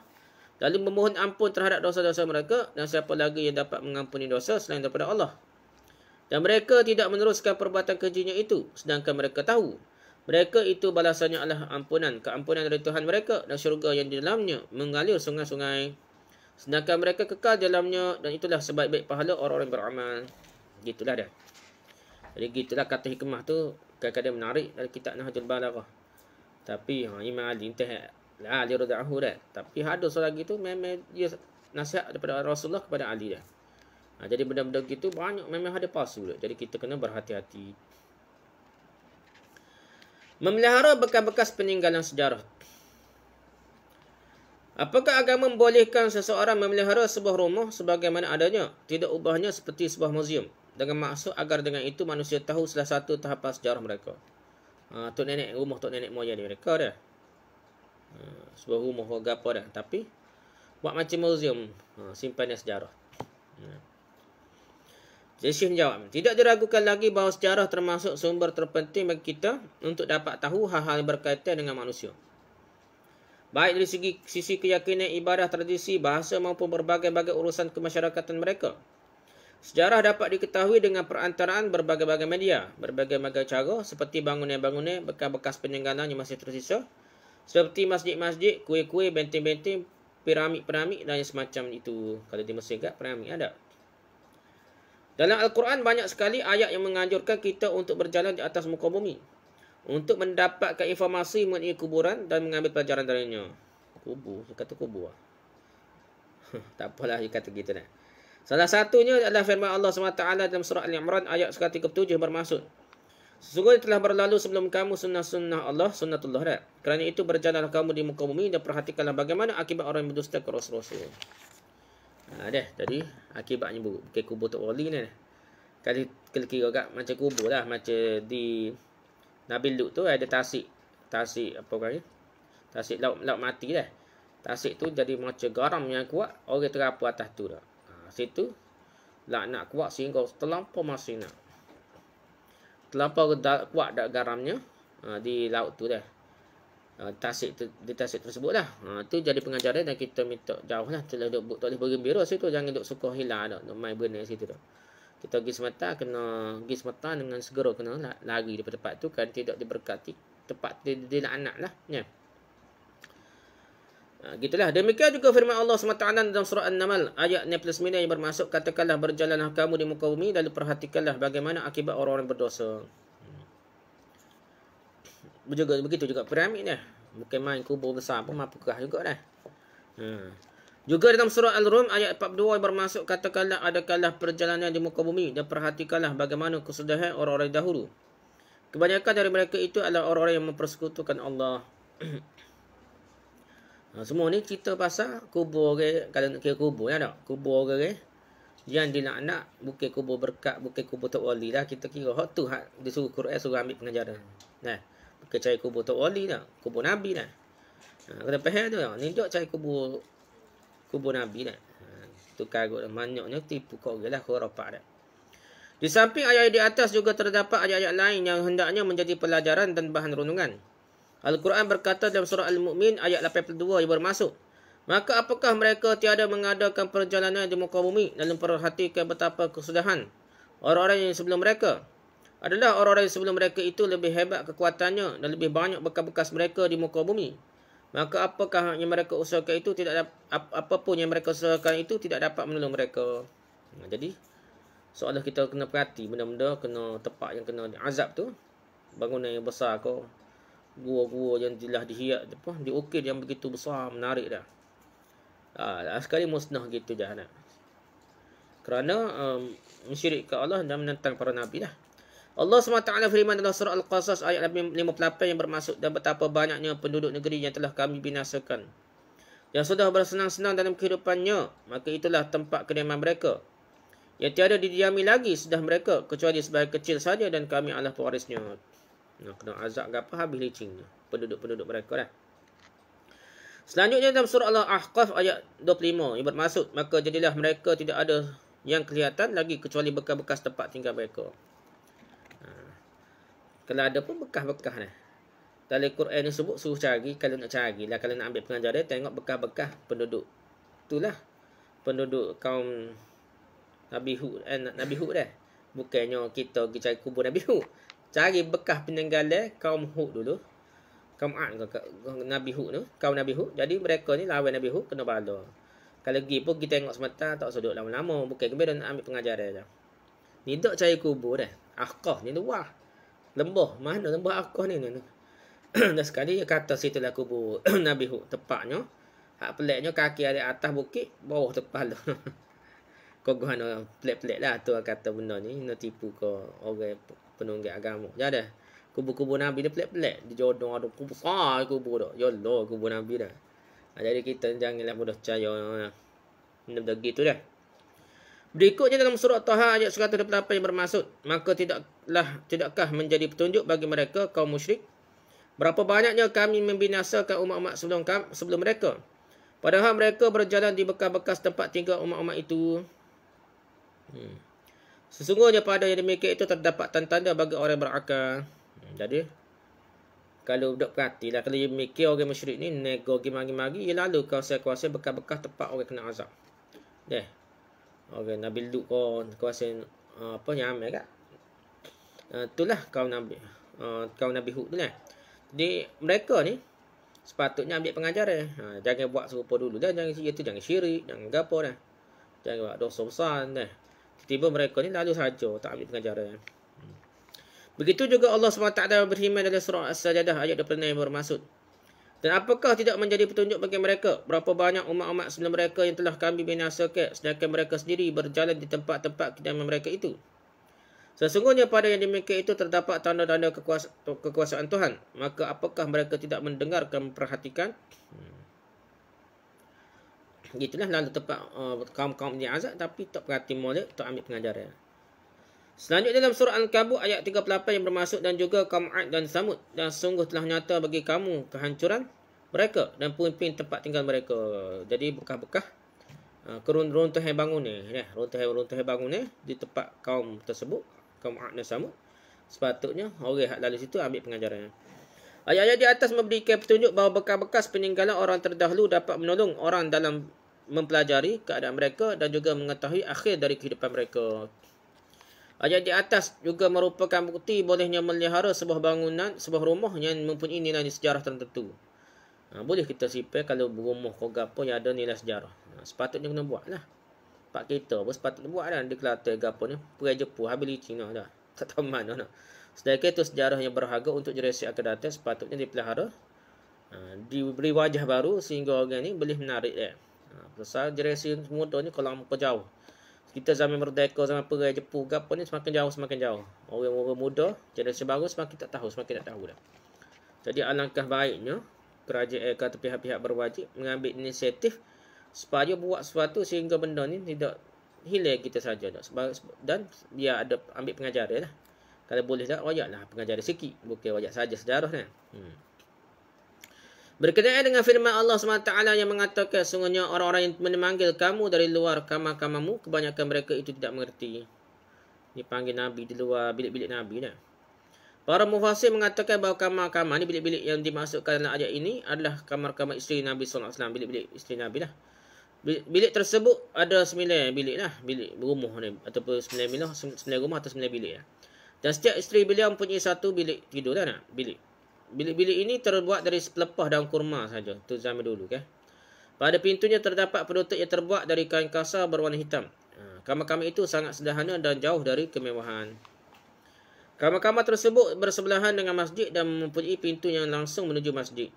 lalu memohon ampun terhadap dosa-dosa mereka, dan siapa lagi yang dapat mengampuni dosa selain daripada Allah. Dan mereka tidak meneruskan perbuatan kejinya itu, sedangkan mereka tahu mereka itu balasannya adalah keampunan dari Tuhan mereka dan syurga yang di dalamnya mengalir sungai-sungai. Sedangkan mereka kekal dalamnya dan itulah sebaik-baik pahala orang-orang beramal. Gitulah dia. Jadi gitulah kata hikmah tu kadang-kadang menarik dari kitab Nahjul Balaghah. Tapi Imam Ali intah lah Ali radhiyallahu dah. Tapi hadis lagi tu memang dia nasihat daripada Rasulullah kepada Ali dah. Jadi benda-benda gitu banyak memang ada palsu dah. Jadi kita kena berhati-hati. Memelihara bekas-bekas peninggalan sejarah. Apakah agama membolehkan seseorang memelihara sebuah rumah sebagaimana adanya, tidak ubahnya seperti sebuah muzium, dengan maksud agar dengan itu manusia tahu salah satu tahapan sejarah mereka. Tok nenek, rumah tok nenek moyang mereka dah. Sebuah rumah warga apa dah. Tapi buat macam muzium, simpanan sejarah. Jadi Syekh menjawab, tidak diragukan lagi bahawa sejarah termasuk sumber terpenting bagi kita untuk dapat tahu hal-hal yang berkaitan dengan manusia. Baik dari sisi keyakinan, ibadah, tradisi, bahasa maupun berbagai-bagai urusan kemasyarakatan mereka. Sejarah dapat diketahui dengan perantaraan berbagai-bagai media, berbagai-bagai cara seperti bangunan-bangunan, bekas-bekas peninggalan yang masih tersisa, seperti masjid-masjid, kuil-kuil, benteng-benteng, piramid-piramid dan yang semacam itu. Kalau di Mesir kat piramid ada. Dalam Al-Quran banyak sekali ayat yang menganjurkan kita untuk berjalan di atas muka bumi, untuk mendapatkan informasi mengenai kuburan dan mengambil pelajaran darinya. Kubur, dia kata kubur. Tak apalah dia kata gitu dah. Salah satunya adalah firman Allah SWT dalam surah Al-Imran ayat 137 bermaksud, sesungguhnya telah berlalu sebelum kamu sunnah-sunnah Allah, sunnatullah dah. Kerana itu berjalanlah kamu di muka bumi dan perhatikanlah bagaimana akibat orang yang berdusta ke Rasul-Rasul. Tadi akibatnya buruk. Bukan kubur Tok Wali ni. Kali kira kat macam kubur lah. Macam di Nabi Lut tu ada tasik apa kali? Tasik laut mati dah. Tasik tu jadi macam garam yang kuat. Orang terapur atas tu dah. Situ laknat kuat sehingga terlampau masih nak. Terlampau kuat dak garamnya di laut tu dah. Di tasik tersebut lah. Tu jadi pengajaran dan kita minta jauh lah. Tak boleh bergembira situ. Jangan duk suka hilang dah. Nak main benar situ dah. Kita pergi semata dengan segera kena lari daripada tempat tu kan tidak diberkati. Tempat dilaknat lah. Ya. Gitulah. Demikian juga firman Allah SWT dalam surah An-Naml ayat 69 yang bermaksud, katakanlah berjalanlah kamu di muka bumi lalu perhatikanlah bagaimana akibat orang-orang berdosa. Begitu juga piramid dah. Bukan main kubur besar pun mapukah juga dah. Juga dalam surah Al-Rum ayat 42 yang bermaksud, katakanlah adakanlah perjalanan di muka bumi dan perhatikanlah bagaimana kesudahan orang-orang dahulu. Kebanyakan dari mereka itu adalah orang-orang yang mempersekutukan Allah. Semua ni cerita pasal kubur orang. Kalau nak kira kubur ya tak? Kubur orang yang dilaknat, bukan kubur berkat, bukan kubur Tok Wali lah. Kita kira hak tu hak disuruh Quran suruh ambil pengajaran. Nah, bukan cari kubur Tok Wali dah, kubur Nabi dah. Kena faham tu lah. Ni tak cari kubur Nabi dah. Tu karut banyaknya tipu kau orang lah, kau rapak dah. Di samping ayat di atas juga terdapat ayat-ayat lain yang hendaknya menjadi pelajaran dan bahan renungan. Al-Quran berkata dalam surah Al-Mu'min ayat 82 yang bermaksud, maka apakah mereka tiada mengadakan perjalanan di muka bumi dan memperhatikan betapa kesudahan orang-orang yang sebelum mereka? Adalah orang-orang yang sebelum mereka itu lebih hebat kekuatannya dan lebih banyak bekas-bekas mereka di muka bumi. Maka apakah yang mereka usahakan itu apapun yang mereka usahakan itu tidak dapat menolong mereka. Jadi seolah kita kena perhati benda-benda kena tepat yang kena azab tu. Bangunan yang besar kau, gua-gua yang telah dihiat diukir yang begitu besar menarik dah. Sekali musnah gitu dah nak. Kerana mensyirik ke Allah dan menentang para nabi lah. Allah SWT firman dalam surah Al-Qasas ayat 58 yang bermaksud, dan betapa banyaknya penduduk negeri yang telah kami binasakan, yang sudah bersenang-senang dalam kehidupannya, maka itulah tempat kediaman mereka, yang tiada didiami lagi sudah mereka kecuali sebagai kecil saja, dan kami adalah pewarisnya. Kena azab ke apa habis licingnya penduduk-penduduk mereka dah. Selanjutnya dalam surah Al-Ahqaf ayat 25 yang bermaksud, maka jadilah mereka tidak ada yang kelihatan lagi kecuali bekas-bekas tempat tinggal mereka. Kalau ada pun bekas-bekas dah. Dalam Quran ni sebut suruh cari, kalau nak cari lah, kalau nak ambil pengajaran tengok bekas-bekas penduduk. Itulah penduduk kaum Nabi Hud dah. Bukannya kita pergi cari kubur Nabi Hud. Cari bekas peninggalan kaum Hud dulu. Kaum Ad ke Nabi Hud tu, kaum Nabi Hud. Jadi mereka ni lawan Nabi Hud kena bala. Kalau pergi pun kita tengok semata tak sudut lama-lama, bukan kemudian nak ambil pengajaran dah. Ni tak cari kubur dah. Ahqaf ni luar. Lembah, mana lembah Ahqaf ni. Dan sekali dia kata situlah kubur Nabi Hud, tepatnya hak peliknya kaki ada atas bukit, bawah kepala. Kau guna pelik-pelik lah tu kata benda ni nak tipu ke orang penunggak agama. Jadi kubur-kubur Nabi ni pelik-pelik. Di jodoh ada kubur besar kubur dah. Ya Allah, kubur Nabi dah. Jadi kita janganlah mudah percaya. Benda gitu dah. Berikutnya dalam surah Taha ayat 128 yang bermaksud, maka tidakkah menjadi petunjuk bagi mereka kaum musyrik? Berapa banyaknya kami membinasakan umat-umat sebelum mereka, padahal mereka berjalan di bekas-bekas tempat tinggal umat-umat itu. Sesungguhnya pada yang demikian itu terdapat tanda-tanda bagi orang berakal. Jadi kalau dok perhatilah, kalau dia mikir orang musyrik ni nego magi-magi, lalu kuasa-kuasa bekas-bekas tempat orang kena azab. Okey, Nabi Lut kuasa apa yang ambil kak. Itulah kaum Nabi Hud tu lah. Jadi mereka ni sepatutnya ambil pengajaran. Jangan buat serupa dulu dah, jangan syirik, jangan gapo dah. Jangan buat dosa besar dah. Tiba-tiba mereka ni lalu saja tak ambil pengajaran. Begitu juga Allah SWT berfirman dalam surah As-Sajdah ayat 26 yang bermaksud. Dan apakah tidak menjadi petunjuk bagi mereka berapa banyak umat-umat sebelum mereka yang telah kami binasakan, sedangkan mereka sendiri berjalan di tempat-tempat kediaman mereka itu. Sesungguhnya pada yang demikian itu terdapat tanda-tanda kekuasaan Tuhan. Maka apakah mereka tidak mendengarkan, memperhatikan? Gitulah lalu tempat kaum-kaum ni azab tapi tak perhati molek, tak ambil pengajaran. Selanjutnya dalam surah Al-Ankabut ayat 38 yang bermaksud dan juga kaum Ad dan Samud, dan sungguh telah nyata bagi kamu kehancuran mereka dan puing-puing tempat tinggal mereka. Jadi bekas-bekas runtuhan bangun ni, runtuhan bangun ni di tempat kaum tersebut, kaum Ad dan Samud. Sepatutnya orang hak lalu situ ambil pengajaran. Ayat-ayat di atas memberikan petunjuk bahawa bekas-bekas peninggalan orang terdahulu dapat menolong orang dalam mempelajari keadaan mereka dan juga mengetahui akhir dari kehidupan mereka. Ayat di atas juga merupakan bukti bolehnya melihara sebuah bangunan, sebuah rumah yang mempunyai nilai sejarah tertentu. Boleh kita simpan kalau rumah kau gapo yang ada nilai sejarah. Sepatutnya kena buat lah. Pak kita pun sepatutnya buat lah. Di Kelantan gapo ni. Perai Jepun habis licin dah. Tak tahu mana nak. Sedangkan itu sejarah yang berharga untuk generasi akan datang sepatutnya dipelihara. Diberi wajah baru sehingga orang ni boleh menarik dia. Pasal generasi muda ni kalau muka jauh. Kita zaman merdeka, zaman perai Jepun gapo ni semakin jauh. Orang-orang muda, generasi baru semakin tak tahu dah. Jadi alangkah baiknya kerajaan atau pihak-pihak berwajib mengambil inisiatif supaya buat sesuatu sehingga benda ni tidak hilang kita saja dah. Dan biar ada ambil pengajaran lah. Kalau boleh tak, wajaklah pengajaran sikit. Bukan wajak saja sejarah kan. Berkenaan dengan firman Allah SWT yang mengatakan sungguhnya orang-orang yang memanggil kamu dari luar kamar-kamarmu, kebanyakan mereka itu tidak mengerti. Dipanggil Nabi di luar bilik-bilik Nabi dah. Para mufassir mengatakan bahawa kamar-kamar ni, bilik-bilik yang dimasukkan dalam ayat ini adalah kamar-kamar isteri Nabi SAW. Bilik-bilik isteri Nabi lah. Bilik tersebut ada 9 bilik lah. Bilik rumah ni. Ataupun 9 rumah atau 9 bilik lah. Dan setiap isteri beliau mempunyai satu bilik tidur lah. Bilik. Bilik-bilik ini terbuat dari pelepah daun kurma saja. Itu zaman dulu kan. Pada pintunya terdapat penutup yang terbuat dari kain kasar berwarna hitam. Kamar-kamar itu sangat sederhana dan jauh dari kemewahan. Kamar-kamar tersebut bersebelahan dengan masjid dan mempunyai pintu yang langsung menuju masjid.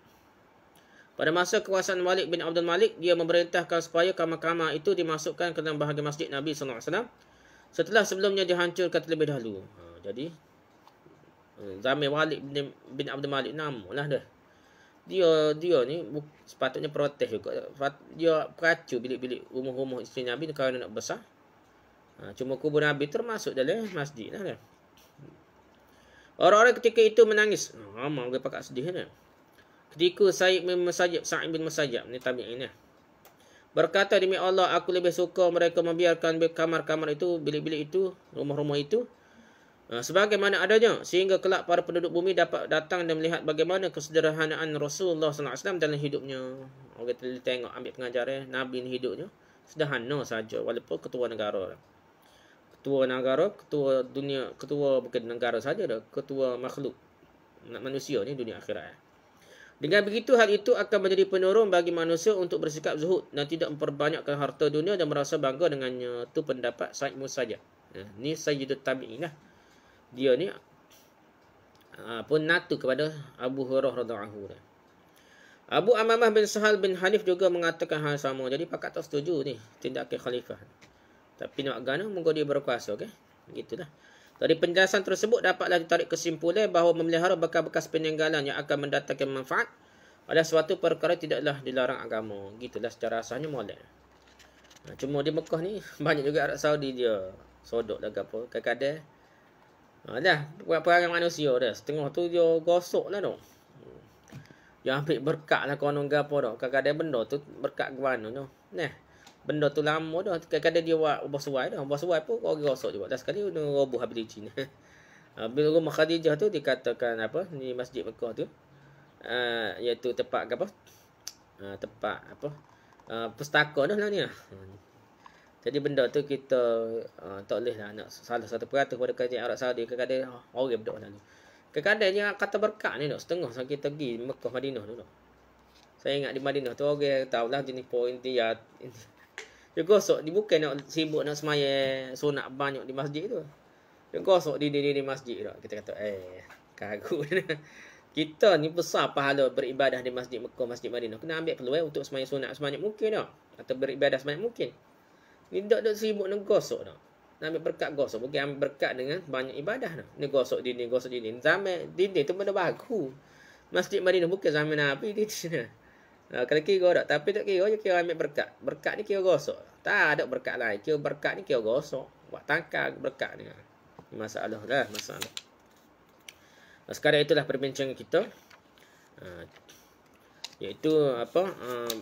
Pada masa kekuasaan Walid bin Abdul Malik, dia memerintahkan supaya kamar-kamar itu dimasukkan ke dalam bahagian masjid Nabi SAW setelah sebelumnya dihancurkan terlebih dahulu. Jadi zaman Walid bin Abdul Malik namalah dah. Dia ni sepatutnya protes juga. Dia peracu bilik-bilik rumah-rumah isteri Nabi kerana nak besar. Cuma kubur Nabi termasuk dalam masjid lah dah. Orang-orang ketika itu menangis. Ramai orang pakat sedih dah. Ketika Sa'id bin Musayyab ni tabi'in lah. Berkata, demi Allah, aku lebih suka mereka membiarkan kamar-kamar itu, bilik-bilik itu, rumah-rumah itu sebagaimana adanya, sehingga kelak para penduduk bumi dapat datang dan melihat bagaimana kesederhanaan Rasulullah SAW dalam hidupnya. Orang tengok ambil pengajaran Nabi ni hidupnya sederhana saja walaupun ketua negara. Ketua dunia, ketua bukan negara saja dah, ketua makhluk manusia ni dunia akhirat. Dengan begitu hal itu akan menjadi penurun bagi manusia untuk bersikap zuhud dan tidak memperbanyakkan harta dunia dan merasa bangga dengannya. Itu pendapat Sa'id bin Musayyab. Ni Sayyidut Tabi'in lah. Dia ni pun natu kepada Abu Hurairah radhiyallahu anhu. Abu Amamah bin Sahal bin Hanif juga mengatakan hal sama. Jadi pakat tak setuju ni tindakan khalifah. Tapi nak gana mungkin dia berkuasa, okey. Begitulah. Dari penjelasan tersebut dapatlah ditarik kesimpulan bahawa memelihara bekas-bekas peninggalan yang akan mendatangkan manfaat adalah suatu perkara tidaklah dilarang agama. Gitulah secara asasnya molek. Cuma di Mekah ni banyak juga Arab Saudi dia sodok dah apa. Kadang-kadang dah perangai manusia dah. Setengah tu dia gosok lah tu. Dia ambil berkat lah konon gapo dah. Kadang-kadang benda tu berkat ke mana tu. Nah, benda tu lama dah. Kadang-kadang dia buat ubah suai dah. Ubah suai pun orang gosok juga. Dah sekali dia roboh habis licin. Bila rumah Khadijah tu dikatakan apa? Ni Masjid Mekah tu. Iaitu tempat apa? Tempat apa? Pustaka dah lah ni. Jadi benda tu kita tak boleh lah nak salah 100% pada kerajaan Arab Saudi. Kadang-kadang orang berdoa lalu. Kadang-kadang dia kata berkat ni nak setengah sampai kita pergi Mekah Madinah tu. Saya ingat di Madinah tu orang tahulah jenis poin dia. Dia gosok, dia bukan nak sibuk nak semaya sunat banyak di masjid tu. Dia gosok di masjid tu. Kita kata kagum. Kita ni besar pahala beribadah di masjid Mekah, masjid Madinah. Kena ambil peluang untuk semaya sunat sebanyak mungkin tau. Atau beribadah sebanyak mungkin. Ni tak sibuk nak gosok tau. Nak ambil berkat gosok. Bukan ambil berkat dengan banyak ibadah tau. Ni gosok dinding, gosok dinding. Zaman dinding tu benda bagus. Masjid Madinah bukan zaman Nabi di sini. Kalau kira tak, tapi tak kira je kira ambil berkat. Berkat ni kira gosok. Tak ada berkat lain. Kira berkat ni kira gosok. Buat tangkar berkat ni. Masalah lah, masalah. Sekarang itulah perbincangan kita. Iaitu apa?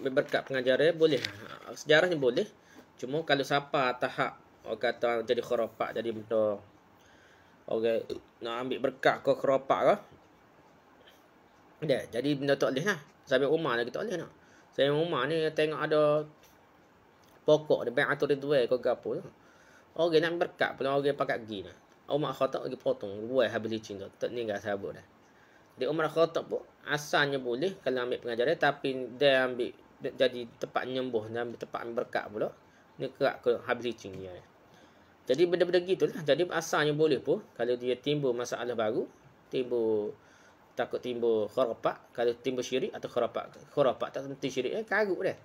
Berkat pengajaran boleh. Sejarahnya boleh. Cuma kalau siapa tahap orang kata jadi khurafat, jadi benda orang nak ambil berkat ke khurafat ke. Jadi benda tak boleh lah. Sampai Umar lagi tak boleh nak. Sampai Umar ni tengok ada pokok dia bai'atul ridwan ke gapo tu. Orang nak berkat pula orang pakat pergi dah. Umar Khattab lagi potong buai habis licin tu. Tak tinggal sahabat dah. Dia Umar Khattab pun asalnya boleh kalau ambil pengajaran, tapi dia ambil jadi tempat nyembuh, dia ambil tempat ambil berkat pula. Ni kerak ke habis licin dia. Jadi benda-benda gitulah. Jadi asalnya boleh pun kalau dia timbul masalah baru, takut timbul khurafat, kalau timbul syirik atau khurafat tak mesti syirik karut dah.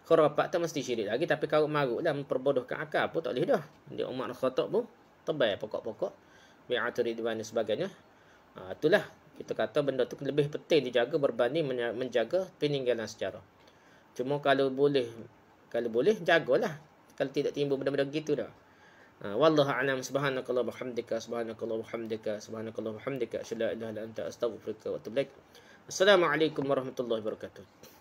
Khurafat tak mesti syirik lagi, tapi karut marut dah memperbodohkan akal pun tak boleh dah. Dia Umar Khattab pun tebal pokok-pokok bai'atul ridwan dan sebagainya. Itulah kita kata benda tu lebih penting dijaga berbanding menjaga peninggalan sejarah. Cuma kalau boleh jagalah. Kalau tidak timbul benda-benda gitu dah. Wallahu a'lam. Subhanakallah bihamdika, subhanakallah bihamdika, subhanakallah bihamdika, asyhadu an la ilaha illa anta, astaghfiruka wa atubu ilaik. Assalamualaikum warahmatullahi wabarakatuh.